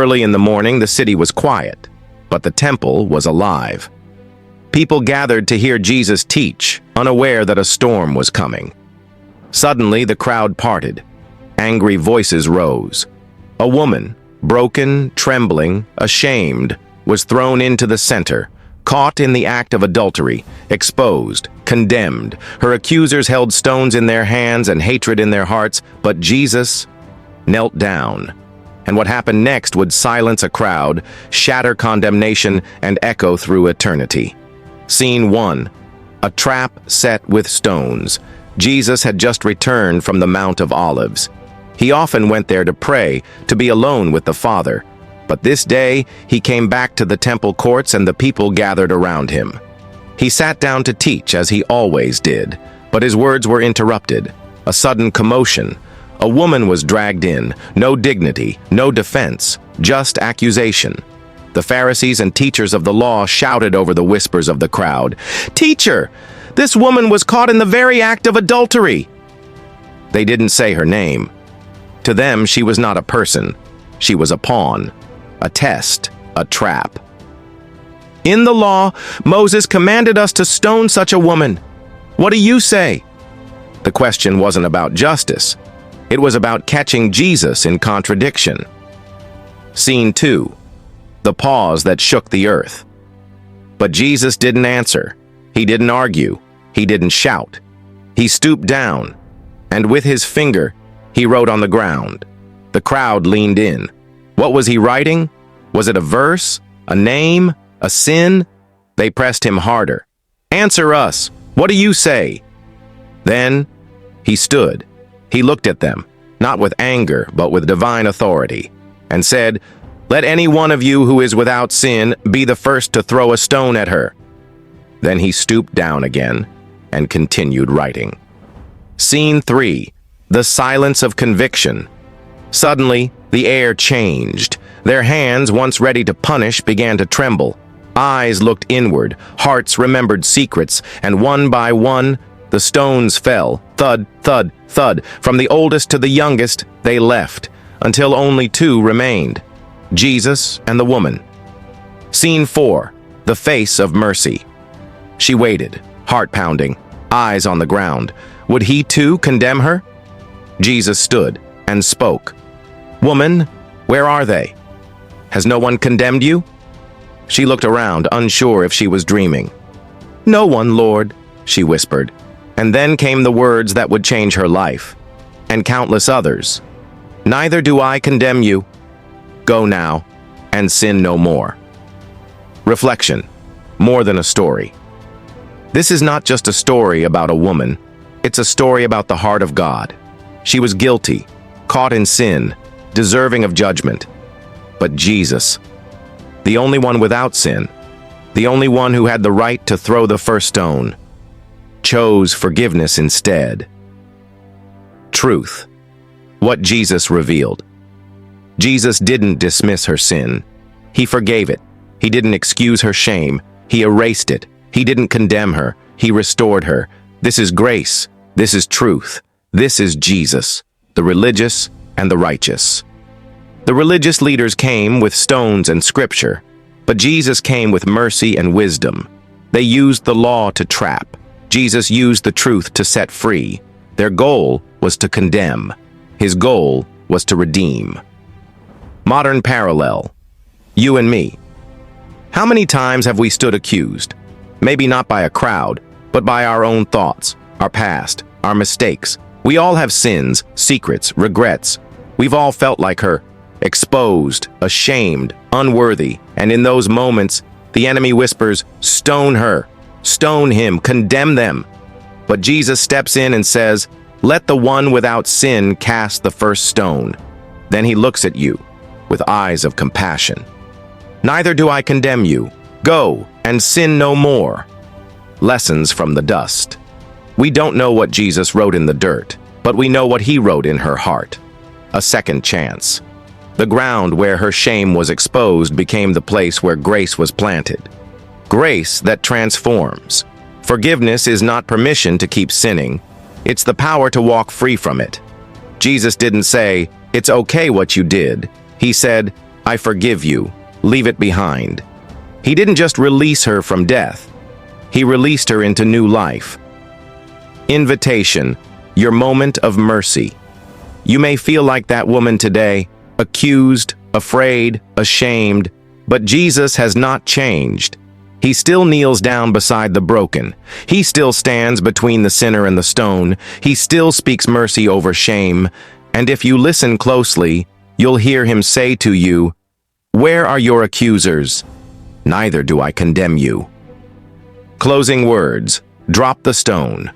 Early in the morning, the city was quiet, but the temple was alive. People gathered to hear Jesus teach, unaware that a storm was coming. Suddenly, the crowd parted. Angry voices rose. A woman, broken, trembling, ashamed, was thrown into the center, caught in the act of adultery, exposed, condemned. Her accusers held stones in their hands and hatred in their hearts, but Jesus knelt down. And what happened next would silence a crowd, shatter condemnation, and echo through eternity. Scene 1. A trap set with stones. Jesus had just returned from the Mount of Olives. He often went there to pray, to be alone with the Father. But this day, he came back to the temple courts and the people gathered around him. He sat down to teach, as he always did, but his words were interrupted. A sudden commotion. A woman was dragged in, no dignity, no defense, just accusation. The Pharisees and teachers of the law shouted over the whispers of the crowd, "Teacher, this woman was caught in the very act of adultery." They didn't say her name. To them, she was not a person. She was a pawn, a test, a trap. "In the law, Moses commanded us to stone such a woman. What do you say?" The question wasn't about justice. It was about catching Jesus in contradiction. Scene 2. The pause that shook the earth. But Jesus didn't answer. He didn't argue. He didn't shout. He stooped down, and with his finger, he wrote on the ground. The crowd leaned in. What was he writing? Was it a verse? A name? A sin? They pressed him harder. "Answer us. What do you say?" Then he stood. He looked at them, not with anger, but with divine authority, and said, "Let any one of you who is without sin be the first to throw a stone at her." Then he stooped down again and continued writing. Scene 3. The silence of conviction. Suddenly, the air changed. Their hands, once ready to punish, began to tremble. Eyes looked inward, hearts remembered secrets, and one by one, the stones fell, thud, thud, thud. From the oldest to the youngest, they left, until only 2 remained, Jesus and the woman. Scene 4. The face of mercy. She waited, heart pounding, eyes on the ground. Would he too condemn her? Jesus stood and spoke. "Woman, where are they? Has no one condemned you?" She looked around, unsure if she was dreaming. "No one, Lord," she whispered. And then came the words that would change her life, and countless others. "Neither do I condemn you. Go now, and sin no more." Reflection. More than a story. This is not just a story about a woman. It's a story about the heart of God. She was guilty, caught in sin, deserving of judgment. But Jesus, the only one without sin, the only one who had the right to throw the first stone, chose forgiveness instead. Truth. What Jesus revealed. Jesus didn't dismiss her sin. He forgave it. He didn't excuse her shame. He erased it. He didn't condemn her. He restored her. This is grace. This is truth. This is Jesus, the religious and the righteous. The religious leaders came with stones and scripture, but Jesus came with mercy and wisdom. They used the law to trap. Jesus used the truth to set free. Their goal was to condemn. His goal was to redeem. Modern parallel. You and me. How many times have we stood accused? Maybe not by a crowd, but by our own thoughts, our past, our mistakes. We all have sins, secrets, regrets. We've all felt like her, exposed, ashamed, unworthy, and in those moments, the enemy whispers, "Stone her, stone him, condemn them." But Jesus steps in and says, "Let the one without sin cast the first stone." Then he looks at you with eyes of compassion. "Neither do I condemn you. Go and sin no more." Lessons from the dust. We don't know what Jesus wrote in the dirt, but we know what he wrote in her heart. A second chance. The ground where her shame was exposed became the place where grace was planted. Grace that transforms. Forgiveness is not permission to keep sinning. It's the power to walk free from it. Jesus didn't say, "It's okay what you did." He said, I forgive you. Leave it behind. He didn't just release her from death. He released her into new life. Invitation, your moment of mercy. You may feel like that woman today, accused, afraid, ashamed, but Jesus has not changed. He still kneels down beside the broken. He still stands between the sinner and the stone. He still speaks mercy over shame. And if you listen closely, you'll hear him say to you, "Where are your accusers? Neither do I condemn you." Closing words, drop the stone.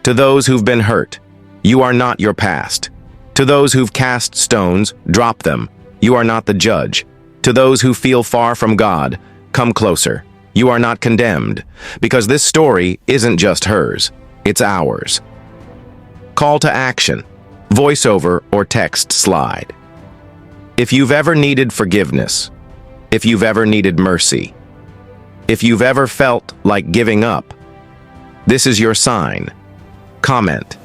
To those who've been hurt, you are not your past. To those who've cast stones, drop them. You are not the judge. To those who feel far from God, come closer. You are not condemned, because this story isn't just hers, it's ours. Call to action, voiceover or text slide. If you've ever needed forgiveness, if you've ever needed mercy, if you've ever felt like giving up, this is your sign. Comment.